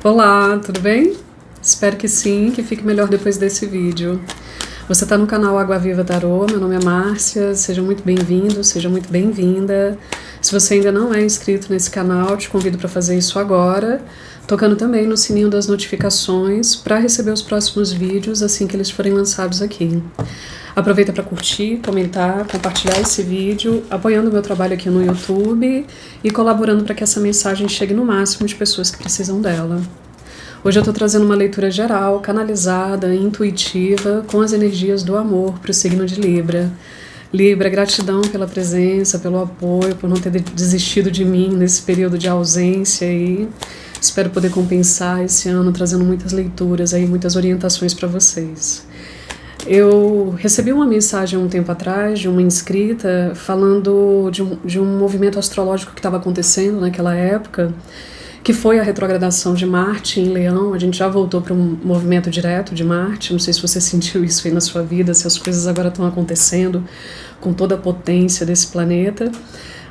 Olá, tudo bem? Espero que sim, que fique melhor depois desse vídeo. Você está no canal Água Viva Tarô, meu nome é Márcia, seja muito bem-vindo, seja muito bem-vinda. Se você ainda não é inscrito nesse canal, te convido para fazer isso agora, tocando também no sininho das notificações para receber os próximos vídeos assim que eles forem lançados aqui. Aproveita para curtir, comentar, compartilhar esse vídeo, apoiando o meu trabalho aqui no YouTube e colaborando para que essa mensagem chegue no máximo de pessoas que precisam dela. Hoje eu estou trazendo uma leitura geral, canalizada, intuitiva, com as energias do amor para o signo de Libra. Libra, gratidão pela presença, pelo apoio, por não ter desistido de mim nesse período de ausência aí. Espero poder compensar esse ano trazendo muitas leituras aí, muitas orientações para vocês. Eu recebi uma mensagem há um tempo atrás de uma inscrita falando de um movimento astrológico que estava acontecendo naquela época, que foi a retrogradação de Marte em Leão. A gente já voltou para um movimento direto de Marte. Não sei se você sentiu isso aí na sua vida, se as coisas agora estão acontecendo com toda a potência desse planeta.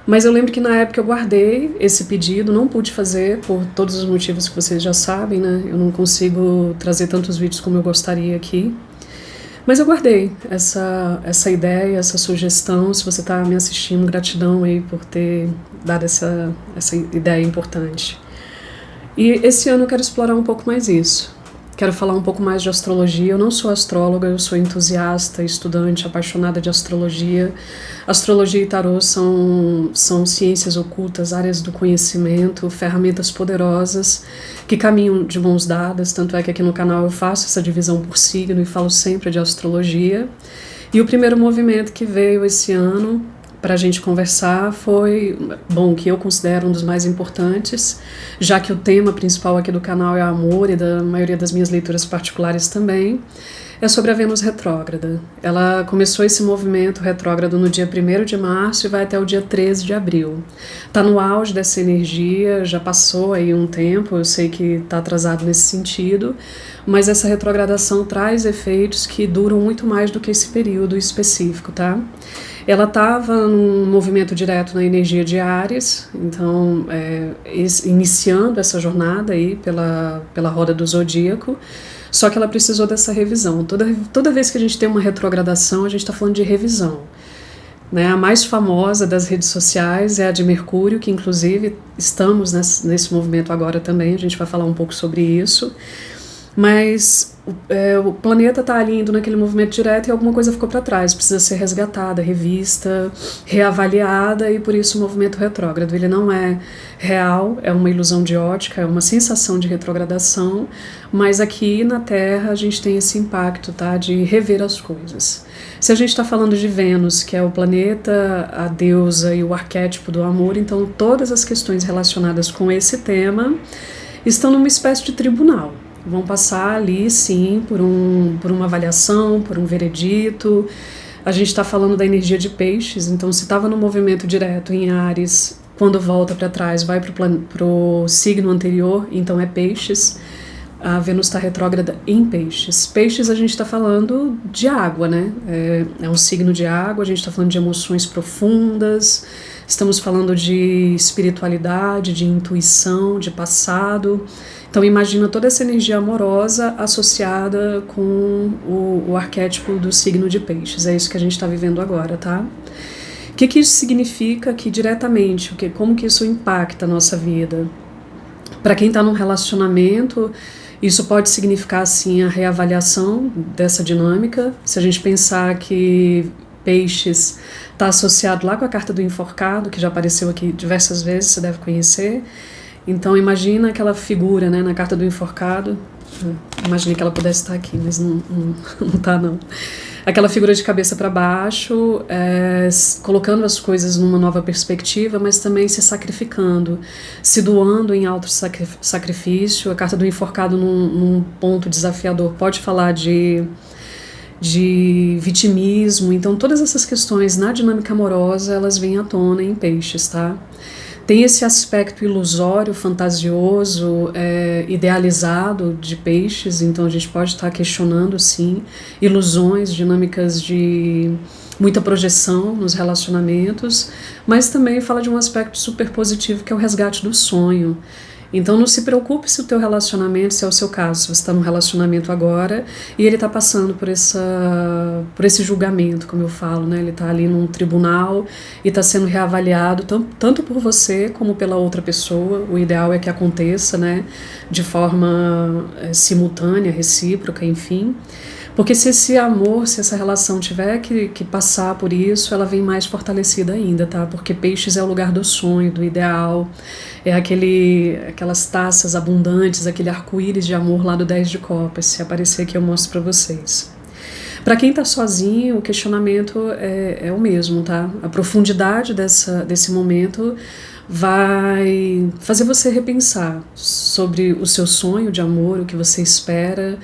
Mas eu lembro que na época eu guardei esse pedido, não pude fazer por todos os motivos que vocês já sabem, né? Eu não consigo trazer tantos vídeos como eu gostaria aqui. Mas eu guardei essa ideia, essa sugestão. Se você está me assistindo, gratidão aí por ter dado essa ideia importante. E esse ano eu quero explorar um pouco mais isso. Quero falar um pouco mais de astrologia. Eu não sou astróloga, eu sou entusiasta, estudante, apaixonada de astrologia. Astrologia e tarô são ciências ocultas, áreas do conhecimento, ferramentas poderosas que caminham de mãos dadas. Tanto é que aqui no canal eu faço essa divisão por signo e falo sempre de astrologia. E o primeiro movimento que veio esse ano para a gente conversar foi, bom, que eu considero um dos mais importantes, já que o tema principal aqui do canal é amor e da maioria das minhas leituras particulares também, é sobre a Vênus retrógrada. Ela começou esse movimento retrógrado no dia 1º de março e vai até o dia 13 de abril. Está no auge dessa energia, já passou aí um tempo, eu sei que está atrasado nesse sentido, mas essa retrogradação traz efeitos que duram muito mais do que esse período específico, tá? Ela estava num movimento direto na energia de Áries, então iniciando essa jornada aí pela roda do zodíaco, só que ela precisou dessa revisão. Toda vez que a gente tem uma retrogradação, a gente está falando de revisão. Né? A mais famosa das redes sociais é a de Mercúrio, que inclusive estamos nesse movimento agora também, a gente vai falar um pouco sobre isso. Mas o planeta está ali indo naquele movimento direto e alguma coisa ficou para trás, precisa ser resgatada, revista, reavaliada, e por isso o movimento retrógrado. Ele não é real, é uma ilusão de ótica, é uma sensação de retrogradação, mas aqui na Terra a gente tem esse impacto, tá, de rever as coisas. Se a gente está falando de Vênus, que é o planeta, a deusa e o arquétipo do amor, então todas as questões relacionadas com esse tema estão numa espécie de tribunal. Vão passar ali, sim, por uma avaliação, por um veredito. A gente está falando da energia de peixes, então se estava no movimento direto em Áries, quando volta para trás vai para o signo anterior, então é peixes. A Vênus está retrógrada em peixes. Peixes a gente está falando de água, né? É um signo de água, a gente está falando de emoções profundas, estamos falando de espiritualidade, de intuição, de passado. Então imagina toda essa energia amorosa associada com o arquétipo do signo de peixes. É isso que a gente está vivendo agora, tá? O que isso significa aqui diretamente? Como que isso impacta a nossa vida? Para quem está num relacionamento, isso pode significar, assim, a reavaliação dessa dinâmica. Se a gente pensar que peixes está associado lá com a carta do enforcado, que já apareceu aqui diversas vezes, você deve conhecer. Então imagina aquela figura, né, na carta do enforcado. Imaginei que ela pudesse estar aqui, mas não está não. Aquela figura de cabeça para baixo, colocando as coisas numa nova perspectiva, mas também se sacrificando, se doando em auto-sacrifício. A carta do enforcado num ponto desafiador pode falar de vitimismo. Então todas essas questões na dinâmica amorosa, elas vêm à tona em peixes, tá? Tem esse aspecto ilusório, fantasioso, idealizado de peixes, então a gente pode estar questionando, sim, ilusões, dinâmicas de muita projeção nos relacionamentos, mas também fala de um aspecto super positivo que é o resgate do sonho. Então não se preocupe se o teu relacionamento, se é o seu caso, se você está num relacionamento agora e ele está passando por esse julgamento, como eu falo, né? Ele está ali num tribunal e está sendo reavaliado tanto por você como pela outra pessoa. O ideal é que aconteça, né? De forma simultânea, recíproca, enfim. Porque se esse amor, se essa relação tiver que passar por isso, ela vem mais fortalecida ainda, tá? Porque Peixes é o lugar do sonho, do ideal, é aquelas taças abundantes, aquele arco-íris de amor lá do 10 de copas. Se aparecer aqui eu mostro pra vocês. Para quem tá sozinho, o questionamento é o mesmo, tá? A profundidade desse momento vai fazer você repensar sobre o seu sonho de amor, o que você espera,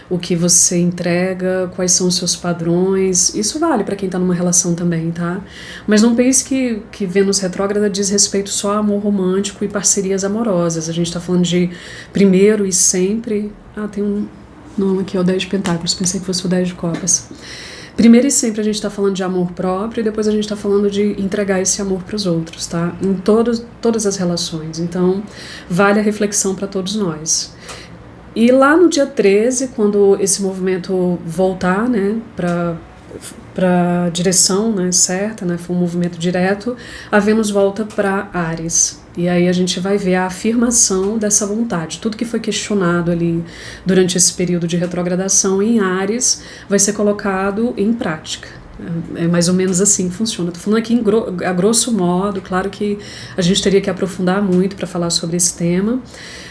o que você entrega, quais são os seus padrões. Isso vale para quem está numa relação também, tá? Mas não pense que Vênus retrógrada diz respeito só a amor romântico e parcerias amorosas. A gente está falando de primeiro e sempre... tem um nome aqui, é o 10 de pentáculos, pensei que fosse o 10 de copas. Primeiro e sempre a gente está falando de amor próprio e depois a gente está falando de entregar esse amor para os outros, tá? Em todas as relações. Então, vale a reflexão para todos nós. E lá no dia 13, quando esse movimento voltar, né, para a direção, né, certa, né, for um movimento direto, a Vênus volta para Áries. E aí a gente vai ver a afirmação dessa vontade. Tudo que foi questionado ali durante esse período de retrogradação em Áries vai ser colocado em prática. É mais ou menos assim que funciona. Estou falando aqui a grosso modo, claro que a gente teria que aprofundar muito para falar sobre esse tema,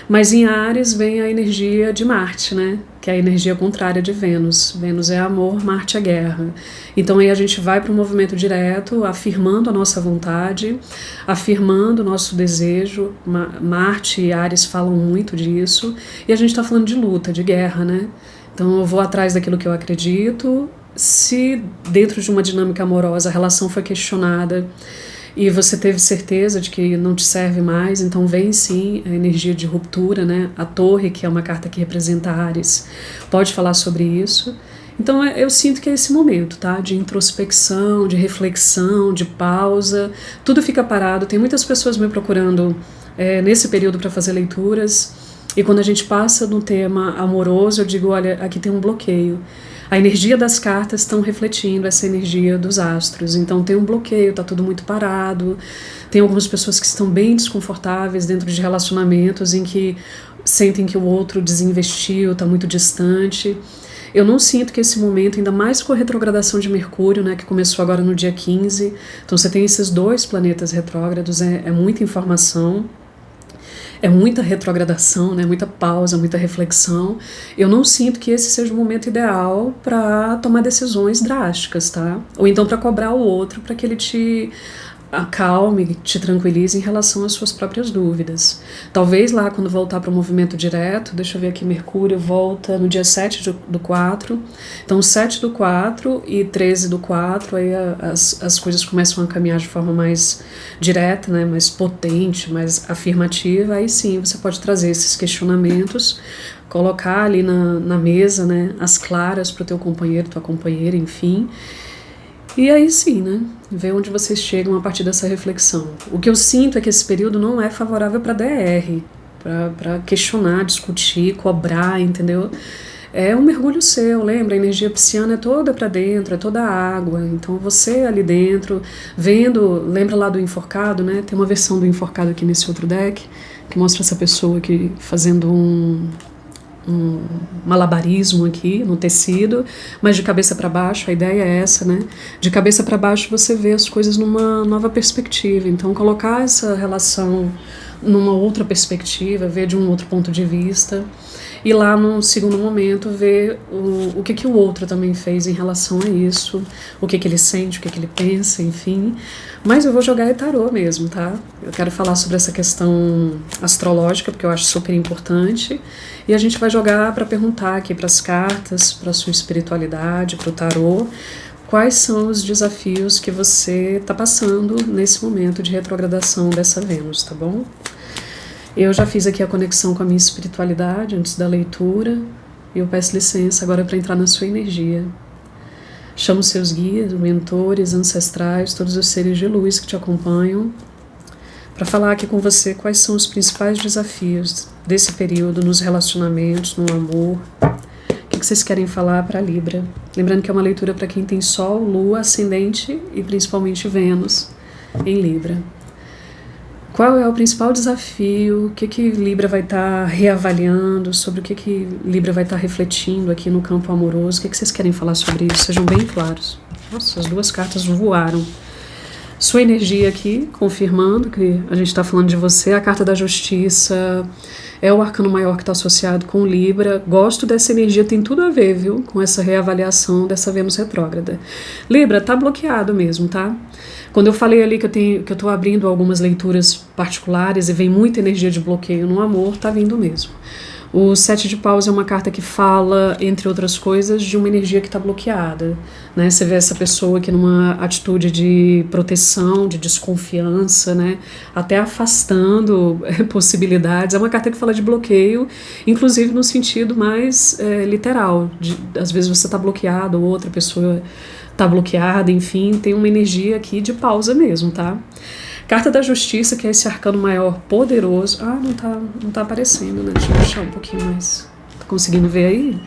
mas em Áries vem a energia de Marte, né? Que é a energia contrária de Vênus. Vênus é amor, Marte é guerra. Então aí a gente vai para um movimento direto, afirmando a nossa vontade, afirmando o nosso desejo. Marte e Áries falam muito disso, e a gente está falando de luta, de guerra, né? Então eu vou atrás daquilo que eu acredito. Se dentro de uma dinâmica amorosa a relação foi questionada e você teve certeza de que não te serve mais, então vem sim a energia de ruptura, né? A Torre, que é uma carta que representa Áries, pode falar sobre isso. Então eu sinto que é esse momento, tá? De introspecção, de reflexão, de pausa, tudo fica parado. Tem muitas pessoas me procurando nesse período para fazer leituras, e quando a gente passa no tema amoroso, eu digo, olha, aqui tem um bloqueio. A energia das cartas estão refletindo essa energia dos astros, então tem um bloqueio, tá tudo muito parado. Tem algumas pessoas que estão bem desconfortáveis dentro de relacionamentos em que sentem que o outro desinvestiu, tá muito distante. Eu não sinto que esse momento, ainda mais com a retrogradação de Mercúrio, né, que começou agora no dia 15, então você tem esses 2 planetas retrógrados, é muita informação. É muita retrogradação, né? Muita pausa, muita reflexão. Eu não sinto que esse seja o momento ideal para tomar decisões drásticas, tá? Ou então para cobrar o outro para que ele te acalme, te tranquilize em relação às suas próprias dúvidas. Talvez lá quando voltar para o movimento direto, deixa eu ver aqui, Mercúrio volta no dia 7 do 4, então 7 do 4 e 13 do 4, aí as coisas começam a caminhar de forma mais direta, né, mais potente, mais afirmativa, aí sim você pode trazer esses questionamentos, colocar ali na mesa, né, as claras para o teu companheiro, tua companheira, enfim. E aí sim, né? Ver onde vocês chegam a partir dessa reflexão. O que eu sinto é que esse período não é favorável para DR, para questionar, discutir, cobrar, entendeu? É um mergulho seu, lembra? A energia pisciana é toda para dentro, é toda água. Então você ali dentro, vendo, lembra lá do enforcado, né? Tem uma versão do enforcado aqui nesse outro deck, que mostra essa pessoa aqui fazendo um malabarismo aqui no tecido, mas de cabeça para baixo, a ideia é essa, né? De cabeça para baixo você vê as coisas numa nova perspectiva, então colocar essa relação numa outra perspectiva, ver de um outro ponto de vista, e lá num segundo momento ver o que o outro também fez em relação a isso, o que ele sente, o que ele pensa, enfim. Mas eu vou jogar tarô mesmo, tá? Eu quero falar sobre essa questão astrológica, porque eu acho super importante, e a gente vai jogar para perguntar aqui para as cartas, para a sua espiritualidade, para o tarô, quais são os desafios que você está passando nesse momento de retrogradação dessa Vênus, tá bom? Eu já fiz aqui a conexão com a minha espiritualidade antes da leitura, e eu peço licença agora para entrar na sua energia. Chamo seus guias, mentores, ancestrais, todos os seres de luz que te acompanham, para falar aqui com você quais são os principais desafios desse período nos relacionamentos, no amor. O que vocês querem falar para Libra? Lembrando que é uma leitura para quem tem Sol, Lua, Ascendente e principalmente Vênus em Libra. Qual é o principal desafio? O que Libra vai estar reavaliando? Sobre o que Libra vai estar refletindo aqui no campo amoroso? O que vocês querem falar sobre isso? Sejam bem claros. Nossa, as duas cartas voaram. Sua energia aqui, confirmando que a gente está falando de você. A carta da Justiça é o arcano maior que está associado com Libra. Gosto dessa energia, tem tudo a ver, viu? Com essa reavaliação dessa Vênus retrógrada. Libra, tá bloqueado mesmo, tá? Quando eu falei ali que eu tô abrindo algumas leituras particulares e vem muita energia de bloqueio no amor, tá vindo mesmo. O 7 de paus é uma carta que fala, entre outras coisas, de uma energia que está bloqueada, né? Você vê essa pessoa aqui numa atitude de proteção, de desconfiança, né? Até afastando possibilidades. É uma carta que fala de bloqueio, inclusive no sentido mais literal. Às vezes você está bloqueado, ou outra pessoa está bloqueada, enfim, tem uma energia aqui de pausa mesmo, tá? Carta da Justiça, que é esse arcano maior poderoso. Ah, não tá aparecendo, né? Deixa eu puxar um pouquinho mais. Tá conseguindo ver aí?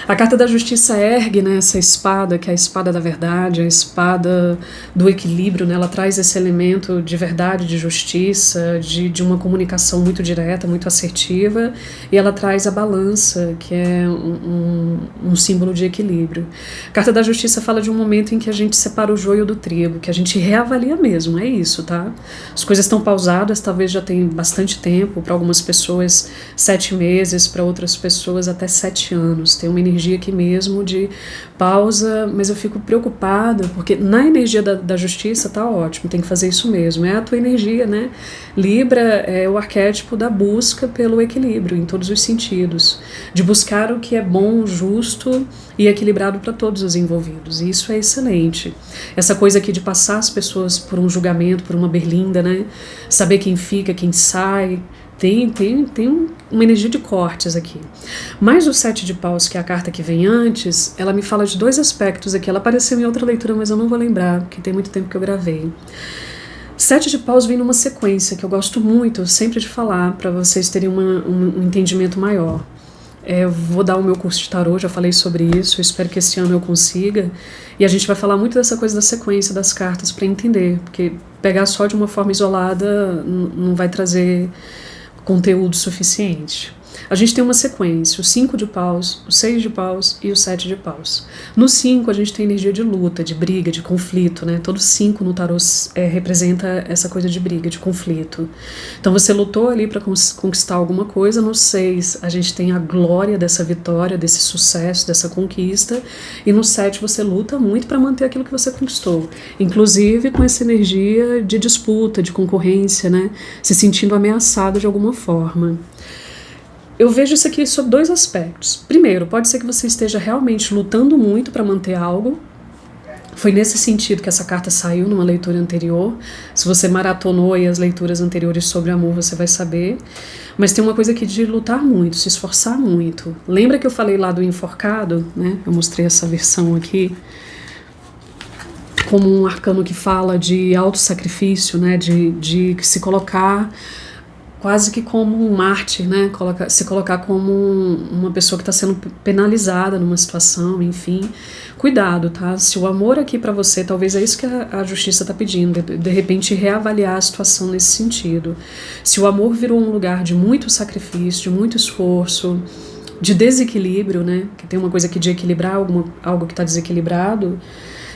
A carta da Justiça ergue, né, essa espada, que é a espada da verdade, a espada do equilíbrio, né? Ela traz esse elemento de verdade, de justiça, de uma comunicação muito direta, muito assertiva, e ela traz a balança, que é um símbolo de equilíbrio. A carta da Justiça fala de um momento em que a gente separa o joio do trigo, que a gente reavalia mesmo, é isso, tá? As coisas estão pausadas, talvez já tem bastante tempo, para algumas pessoas 7 meses, para outras pessoas até 7 anos, tem uma energia aqui mesmo de pausa, mas eu fico preocupada, porque na energia da justiça tá ótimo, tem que fazer isso mesmo, é a tua energia, né? Libra é o arquétipo da busca pelo equilíbrio, em todos os sentidos, de buscar o que é bom, justo e equilibrado para todos os envolvidos, e isso é excelente. Essa coisa aqui de passar as pessoas por um julgamento, por uma berlinda, né? Saber quem fica, quem sai, tem uma energia de cortes aqui. Mas o 7 de paus, que é a carta que vem antes, ela me fala de 2 aspectos aqui. Ela apareceu em outra leitura, mas eu não vou lembrar, porque tem muito tempo que eu gravei. 7 de paus vem numa sequência que eu gosto muito sempre de falar, para vocês terem um entendimento maior. Eu vou dar o meu curso de tarô, já falei sobre isso, eu espero que esse ano eu consiga. E a gente vai falar muito dessa coisa da sequência das cartas para entender, porque pegar só de uma forma isolada não vai trazer conteúdo suficiente. A gente tem uma sequência, o 5 de paus, o 6 de paus e o 7 de paus. No 5 a gente tem energia de luta, de briga, de conflito, né? Todo 5 no tarô representa essa coisa de briga, de conflito. Então você lutou ali para conquistar alguma coisa. No 6 a gente tem a glória dessa vitória, desse sucesso, dessa conquista. E no 7 você luta muito para manter aquilo que você conquistou. Inclusive com essa energia de disputa, de concorrência, né? Se sentindo ameaçado de alguma forma. Eu vejo isso aqui sob 2 aspectos. Primeiro, pode ser que você esteja realmente lutando muito para manter algo. Foi nesse sentido que essa carta saiu numa leitura anterior. Se você maratonou aí as leituras anteriores sobre amor, você vai saber. Mas tem uma coisa aqui de lutar muito, se esforçar muito. Lembra que eu falei lá do enforcado, né? Eu mostrei essa versão aqui como um arcano que fala de autossacrifício, né? De se colocar quase que como um mártir, né? Se colocar como uma pessoa que está sendo penalizada numa situação, enfim. Cuidado, tá? Se o amor aqui para você, talvez é isso que a justiça está pedindo, de repente reavaliar a situação nesse sentido. Se o amor virou um lugar de muito sacrifício, de muito esforço, de desequilíbrio, né? Que tem uma coisa aqui de equilibrar algo que está desequilibrado.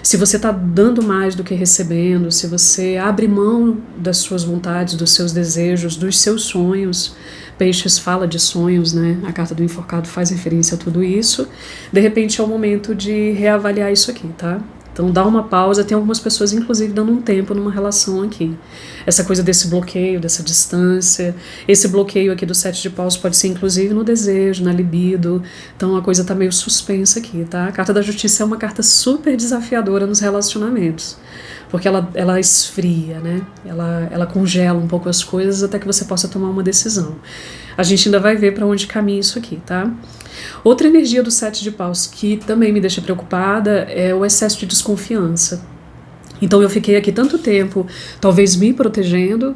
Se você está dando mais do que recebendo, se você abre mão das suas vontades, dos seus desejos, dos seus sonhos, Peixes fala de sonhos, né? A carta do enforcado faz referência a tudo isso. De repente é o momento de reavaliar isso aqui, tá? Então dá uma pausa, tem algumas pessoas inclusive dando um tempo numa relação aqui. Essa coisa desse bloqueio, dessa distância, esse bloqueio aqui do 7 de paus pode ser inclusive no desejo, na libido, então a coisa tá meio suspensa aqui, tá? A carta da justiça é uma carta super desafiadora nos relacionamentos, porque ela esfria, né? Ela congela um pouco as coisas até que você possa tomar uma decisão. A gente ainda vai ver para onde caminha isso aqui, tá? Outra energia do 7 de paus que também me deixa preocupada é o excesso de desconfiança. Então eu fiquei aqui tanto tempo, talvez me protegendo.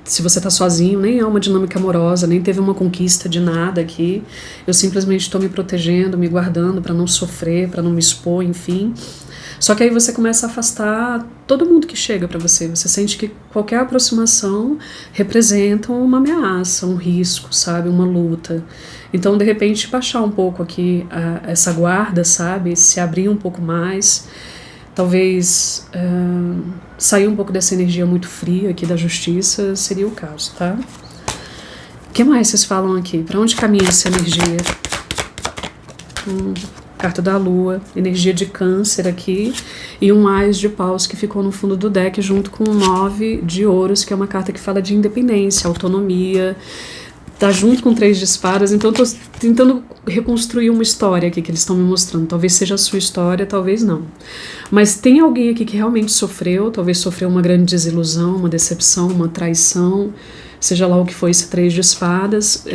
Se você tá sozinho, nem é uma dinâmica amorosa, nem teve uma conquista de nada aqui. Eu simplesmente estou me protegendo, me guardando para não sofrer, para não me expor, enfim. Só que aí você começa a afastar todo mundo que chega para você. Você sente que qualquer aproximação representa uma ameaça, um risco, sabe? Uma luta. Então, de repente, baixar um pouco aqui essa guarda, sabe? Se abrir um pouco mais. Talvez sair um pouco dessa energia muito fria aqui da justiça seria o caso, tá? O que mais vocês falam aqui? Para onde caminha essa energia? Carta da Lua, energia de Câncer aqui, e um Ás de Paus que ficou no fundo do deck junto com o 9 de Ouros, que é uma carta que fala de independência, autonomia. Tá junto com 3 de espadas, então eu tô tentando reconstruir uma história aqui que eles estão me mostrando. Talvez seja a sua história, talvez não. Mas tem alguém aqui que realmente sofreu, talvez sofreu uma grande desilusão, uma decepção, uma traição, seja lá o que foi esse 3 de espadas,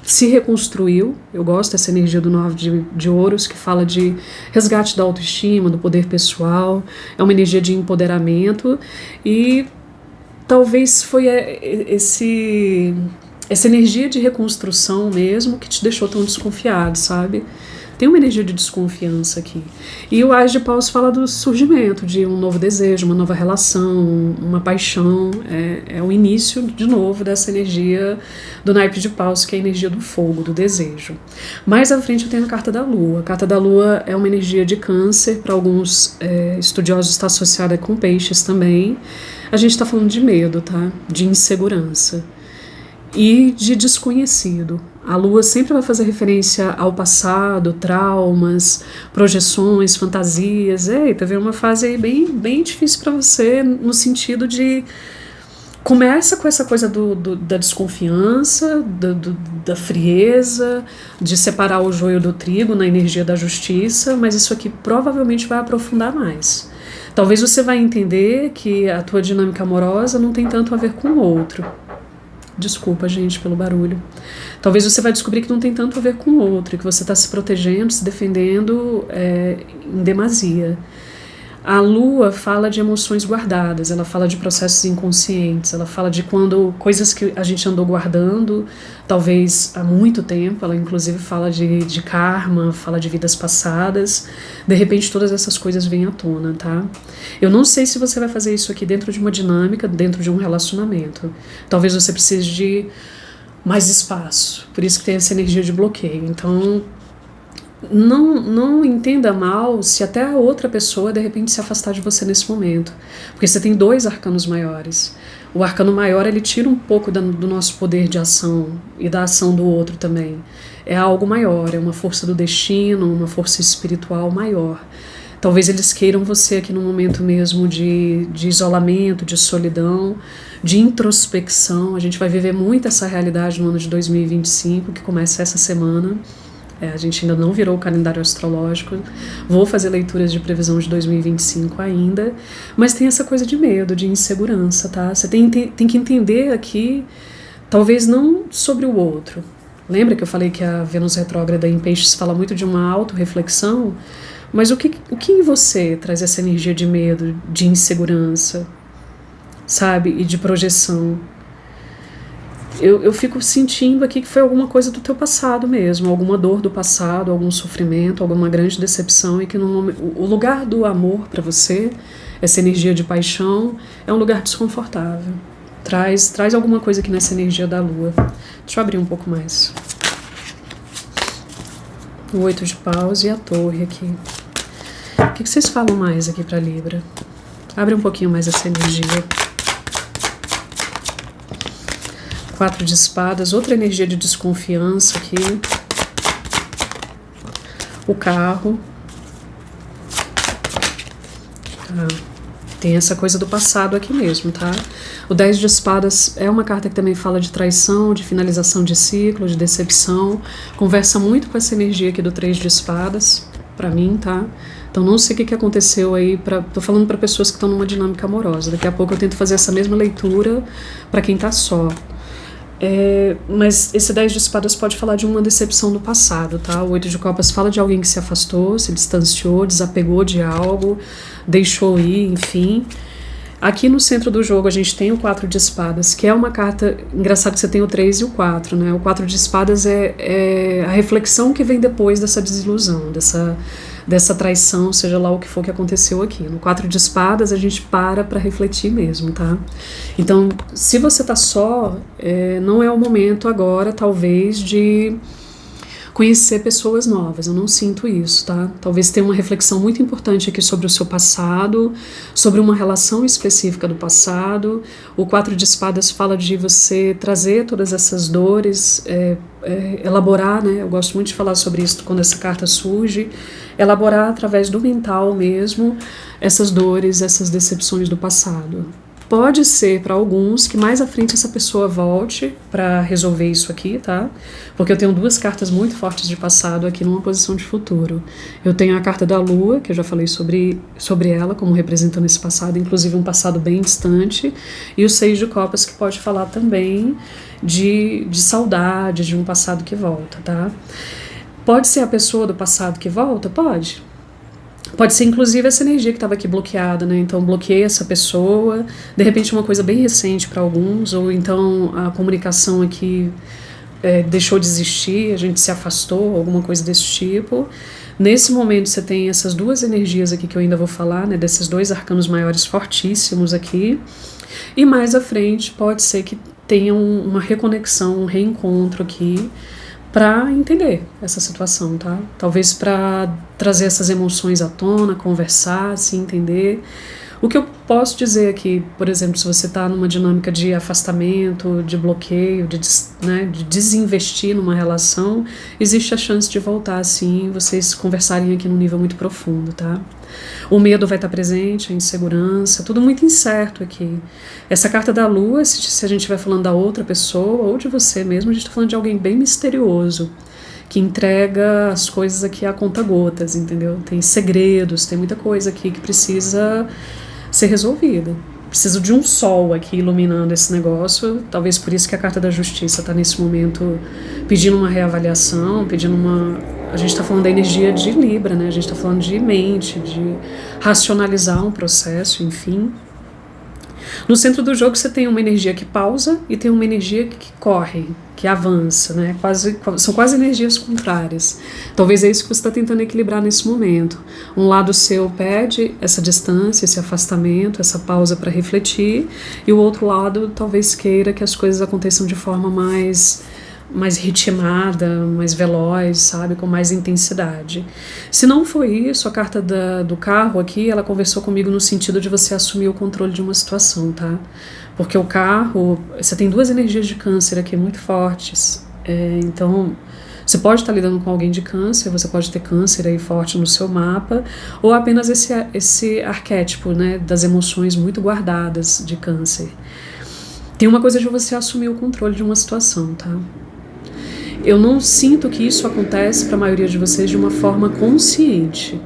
se reconstruiu. Eu gosto dessa energia do 9 de Ouros, que fala de resgate da autoestima, do poder pessoal, é uma energia de empoderamento, e talvez foi essa energia de reconstrução mesmo que te deixou tão desconfiado, sabe? Tem uma energia de desconfiança aqui. E o Ás de Paus fala do surgimento de um novo desejo, uma nova relação, uma paixão. É o início, de novo, dessa energia do naipe de Paus, que é a energia do fogo, do desejo. Mais à frente eu tenho a carta da Lua. A carta da Lua é uma energia de Câncer, para alguns estudiosos está associada com peixes também. A gente está falando de medo, tá? De insegurança e de desconhecido. A Lua sempre vai fazer referência ao passado, traumas, projeções, fantasias. Eita, veio uma fase aí bem difícil para você, no sentido de... Começa com essa coisa da desconfiança, da frieza, de separar o joio do trigo na energia da justiça, mas isso aqui provavelmente vai aprofundar mais. Talvez você vai entender que a tua dinâmica amorosa não tem tanto a ver com o outro. Desculpa, gente, pelo barulho. Talvez você vai descobrir que não tem tanto a ver com o outro, que você está se protegendo, se defendendo em demasia. A Lua fala de emoções guardadas, ela fala de processos inconscientes, ela fala de quando coisas que a gente andou guardando, talvez há muito tempo, ela inclusive fala de karma, fala de vidas passadas, de repente todas essas coisas vêm à tona, tá? Eu não sei se você vai fazer isso aqui dentro de uma dinâmica, dentro de um relacionamento. Talvez você precise de mais espaço, por isso que tem essa energia de bloqueio. Então, não entenda mal se até a outra pessoa de repente se afastar de você nesse momento, porque você tem 2 arcanos maiores. O arcano maior, ele tira um pouco do nosso poder de ação e da ação do outro também. É algo maior, é uma força do destino, uma força espiritual maior. Talvez eles queiram você aqui num momento mesmo de isolamento, de solidão, de introspecção. A gente vai viver muito essa realidade no ano de 2025, que começa essa semana. A gente ainda não virou o calendário astrológico, vou fazer leituras de previsão de 2025 ainda, mas tem essa coisa de medo, de insegurança, tá? Você tem que entender aqui, talvez não sobre o outro. Lembra que eu falei que a Vênus retrógrada em Peixes fala muito de uma autorreflexão? Mas o que em você traz essa energia de medo, de insegurança, sabe? E de projeção? Eu fico sentindo aqui que foi alguma coisa do teu passado mesmo, alguma dor do passado, algum sofrimento, alguma grande decepção, e que o lugar do amor para você, essa energia de paixão, é um lugar desconfortável. Traz alguma coisa aqui nessa energia da Lua. Deixa eu abrir um pouco mais. O 8 de Paus e a Torre aqui. O que vocês falam mais aqui para Libra? Abre um pouquinho mais essa energia. 4 de espadas, outra energia de desconfiança aqui. O carro. Tá. Tem essa coisa do passado aqui mesmo, tá? O 10 de espadas é uma carta que também fala de traição, de finalização de ciclo, de decepção. Conversa muito com essa energia aqui do 3 de espadas, pra mim, tá? Então não sei o que aconteceu aí, tô falando para pessoas que estão numa dinâmica amorosa. Daqui a pouco eu tento fazer essa mesma leitura para quem tá só. Mas esse 10 de espadas pode falar de uma decepção do passado, tá? O 8 de copas fala de alguém que se afastou, se distanciou, desapegou de algo, deixou ir, enfim. Aqui no centro do jogo a gente tem o 4 de espadas, que é uma carta, engraçado que você tem o 3 e o 4, né? O 4 de espadas é a reflexão que vem depois dessa desilusão, dessa traição, seja lá o que for que aconteceu aqui. No 4 de espadas a gente para refletir mesmo, tá? Então, se você tá só, não é o momento agora, talvez, de conhecer pessoas novas, eu não sinto isso, tá? Talvez tenha uma reflexão muito importante aqui sobre o seu passado, sobre uma relação específica do passado. O 4 de espadas fala de você trazer todas essas dores, elaborar, né? Eu gosto muito de falar sobre isso quando essa carta surge, elaborar através do mental mesmo essas dores, essas decepções do passado. Pode ser para alguns que mais à frente essa pessoa volte para resolver isso aqui, tá? Porque eu tenho duas cartas muito fortes de passado aqui numa posição de futuro. Eu tenho a carta da Lua, que eu já falei sobre ela, como representando esse passado, inclusive um passado bem distante, e o 6 de copas, que pode falar também de saudade, de um passado que volta, tá? Pode ser a pessoa do passado que volta? Pode. Pode ser, inclusive, essa energia que estava aqui bloqueada, né? Então, bloqueei essa pessoa, de repente uma coisa bem recente para alguns, ou então a comunicação aqui deixou de existir, a gente se afastou, alguma coisa desse tipo. Nesse momento você tem essas duas energias aqui que eu ainda vou falar, né? Desses dois arcanos maiores fortíssimos aqui. E mais à frente pode ser que tenha uma reconexão, um reencontro aqui, para entender essa situação, tá? Talvez para trazer essas emoções à tona, conversar, se entender. O que eu posso dizer aqui, por exemplo, se você está numa dinâmica de afastamento, de bloqueio, de desinvestir numa relação, existe a chance de voltar assim, vocês conversarem aqui num nível muito profundo, tá? O medo vai estar presente, a insegurança, tudo muito incerto aqui. Essa carta da Lua, se a gente estiver falando da outra pessoa ou de você mesmo, a gente está falando de alguém bem misterioso, que entrega as coisas aqui a conta-gotas, entendeu? Tem segredos, tem muita coisa aqui que precisa ser resolvida. Preciso de um sol aqui iluminando esse negócio, talvez por isso que a carta da justiça está nesse momento pedindo uma reavaliação, pedindo uma... A gente está falando da energia de Libra, né? A gente está falando de mente, de racionalizar um processo, enfim. No centro do jogo você tem uma energia que pausa e tem uma energia que corre, que avança, né? São quase energias contrárias. Talvez é isso que você está tentando equilibrar nesse momento. Um lado seu pede essa distância, esse afastamento, essa pausa para refletir, e o outro lado talvez queira que as coisas aconteçam de forma mais ritmada, mais veloz, sabe, com mais intensidade. Se não foi isso, a carta do carro aqui, ela conversou comigo no sentido de você assumir o controle de uma situação, tá? Porque o carro, você tem duas energias de câncer aqui muito fortes, então você pode estar lidando com alguém de câncer, você pode ter câncer aí forte no seu mapa, ou apenas esse arquétipo, né, das emoções muito guardadas de câncer. Tem uma coisa de você assumir o controle de uma situação, tá? Eu não sinto que isso acontece para a maioria de vocês de uma forma consciente.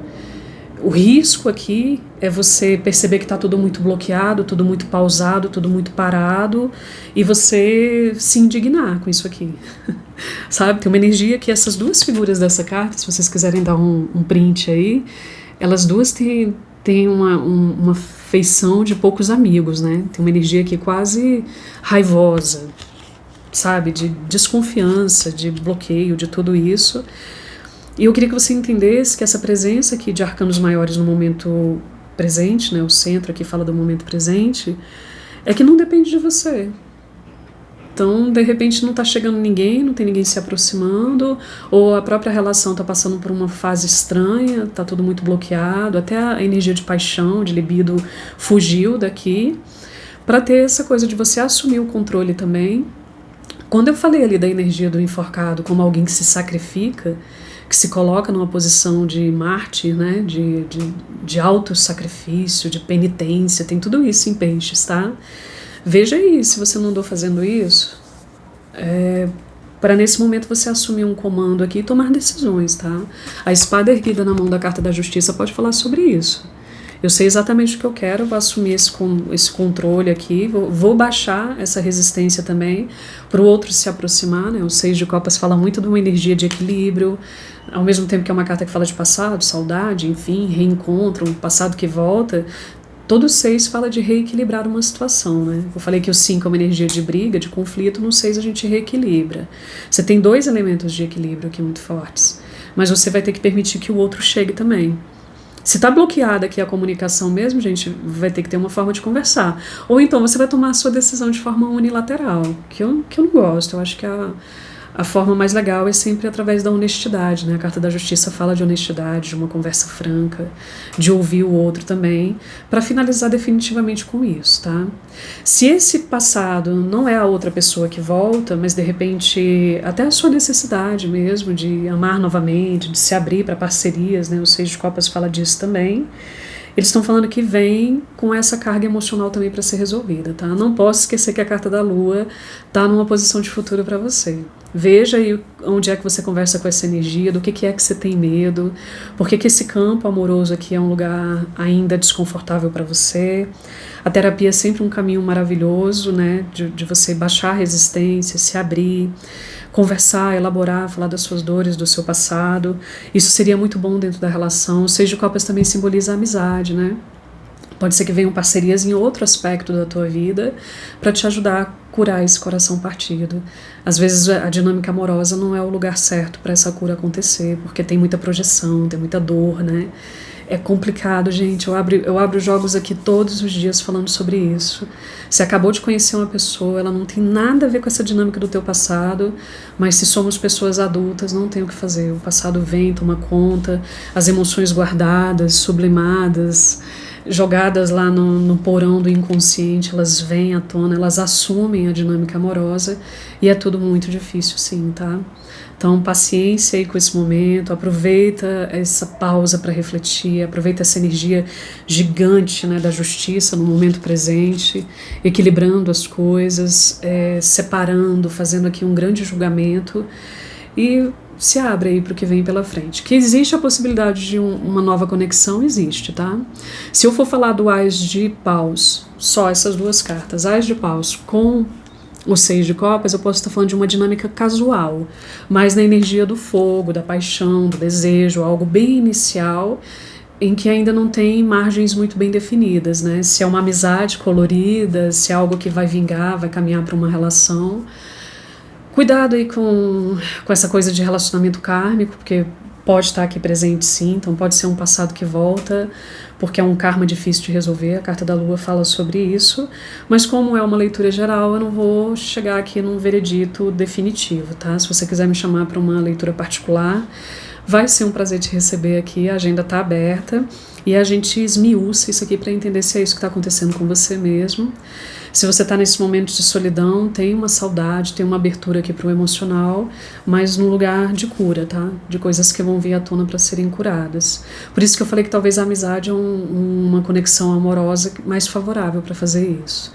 O risco aqui é você perceber que está tudo muito bloqueado, tudo muito pausado, tudo muito parado, e você se indignar com isso aqui. Sabe? Tem uma energia que essas duas figuras dessa carta, se vocês quiserem dar um print aí, elas duas têm uma feição de poucos amigos, né? Tem uma energia aqui quase raivosa, sabe, de desconfiança, de bloqueio, de tudo isso. E eu queria que você entendesse que essa presença aqui de arcanos maiores no momento presente, né, o centro aqui fala do momento presente, é que não depende de você. Então, de repente, não está chegando ninguém, não tem ninguém se aproximando, ou a própria relação está passando por uma fase estranha, está tudo muito bloqueado, até a energia de paixão, de libido fugiu daqui, para ter essa coisa de você assumir o controle também. Quando eu falei ali da energia do enforcado como alguém que se sacrifica, que se coloca numa posição de mártir, né, de auto-sacrifício, de penitência, tem tudo isso em peixes, tá? Veja aí se você não andou fazendo isso, para nesse momento você assumir um comando aqui e tomar decisões, tá? A espada erguida na mão da carta da justiça pode falar sobre isso. Eu sei exatamente o que eu quero, vou assumir esse controle aqui, vou baixar essa resistência também para o outro se aproximar, né? O 6 de copas fala muito de uma energia de equilíbrio, ao mesmo tempo que é uma carta que fala de passado, saudade, enfim, reencontro, um passado que volta. Todo 6 fala de reequilibrar uma situação, né? Eu falei que o 5 é uma energia de briga, de conflito, no 6 a gente reequilibra. Você tem 2 elementos de equilíbrio aqui muito fortes, mas você vai ter que permitir que o outro chegue também. Se está bloqueada aqui a comunicação mesmo, gente, vai ter que ter uma forma de conversar. Ou então você vai tomar a sua decisão de forma unilateral, que eu não gosto. Eu acho que a forma mais legal é sempre através da honestidade, né? A carta da justiça fala de honestidade, de uma conversa franca, de ouvir o outro também, para finalizar definitivamente com isso, tá? Se esse passado não é a outra pessoa que volta, mas de repente até a sua necessidade mesmo de amar novamente, de se abrir para parcerias, né? O 6 de copas fala disso também. Eles estão falando que vem com essa carga emocional também para ser resolvida, tá? Não posso esquecer que a carta da Lua tá numa posição de futuro para você. Veja aí onde é que você conversa com essa energia, do que é que você tem medo, por que esse campo amoroso aqui é um lugar ainda desconfortável para você. A terapia é sempre um caminho maravilhoso, né? De você baixar a resistência, se abrir, conversar, elaborar, falar das suas dores, do seu passado. Isso seria muito bom dentro da relação. O 6 de copas também simboliza a amizade, né? Pode ser que venham parcerias em outro aspecto da tua vida para te ajudar a curar esse coração partido. Às vezes a dinâmica amorosa não é o lugar certo para essa cura acontecer, porque tem muita projeção, tem muita dor, né? É complicado, gente. Eu abro jogos aqui todos os dias falando sobre isso. Você acabou de conhecer uma pessoa, ela não tem nada a ver com essa dinâmica do teu passado, mas se somos pessoas adultas, não tem o que fazer. O passado vem, toma conta, as emoções guardadas, sublimadas, jogadas lá no porão do inconsciente, elas vêm à tona, elas assumem a dinâmica amorosa e é tudo muito difícil, sim, tá? Então, paciência aí com esse momento, aproveita essa pausa para refletir, aproveita essa energia gigante, né, da justiça no momento presente, equilibrando as coisas, separando, fazendo aqui um grande julgamento e se abre aí para o que vem pela frente. Que existe a possibilidade de uma nova conexão, existe, tá? Se eu for falar do Ás de Paus, só essas duas cartas, Ás de Paus com o 6 de copas, eu posso estar falando de uma dinâmica casual, mas na energia do fogo, da paixão, do desejo, algo bem inicial, em que ainda não tem margens muito bem definidas, né? Se é uma amizade colorida, se é algo que vai vingar, vai caminhar para uma relação. Cuidado aí com essa coisa de relacionamento kármico, porque pode estar aqui presente sim, então pode ser um passado que volta, porque é um karma difícil de resolver, a carta da Lua fala sobre isso, mas como é uma leitura geral, eu não vou chegar aqui num veredito definitivo, tá? Se você quiser me chamar para uma leitura particular, vai ser um prazer te receber aqui, a agenda está aberta e a gente esmiuça isso aqui para entender se é isso que está acontecendo com você mesmo. Se você está nesse momento de solidão, tem uma saudade, tem uma abertura aqui para o emocional, mas num lugar de cura, tá? De coisas que vão vir à tona para serem curadas. Por isso que eu falei que talvez a amizade é uma conexão amorosa mais favorável para fazer isso.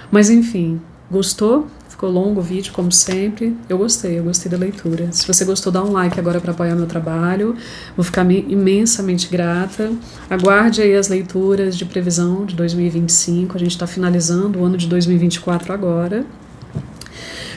Mas enfim, gostou? Ficou longo o vídeo, como sempre. Eu gostei da leitura. Se você gostou, dá um like agora para apoiar meu trabalho. Vou ficar imensamente grata. Aguarde aí as leituras de previsão de 2025. A gente está finalizando o ano de 2024 agora.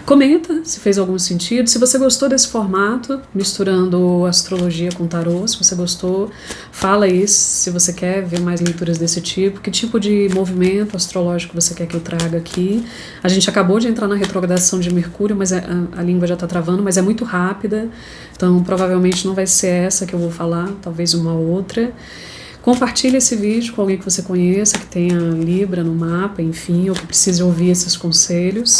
Comenta se fez algum sentido. Se você gostou desse formato, misturando astrologia com tarô, se você gostou, fala aí se você quer ver mais leituras desse tipo, que tipo de movimento astrológico você quer que eu traga aqui. A gente acabou de entrar na retrogradação de Mercúrio, mas a língua já está travando, mas é muito rápida, então provavelmente não vai ser essa que eu vou falar, talvez uma outra. Compartilhe esse vídeo com alguém que você conheça, que tenha Libra no mapa, enfim, ou que precise ouvir esses conselhos.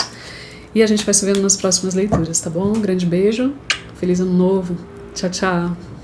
E a gente vai se vendo nas próximas leituras, tá bom? Um grande beijo, feliz ano novo, tchau, tchau!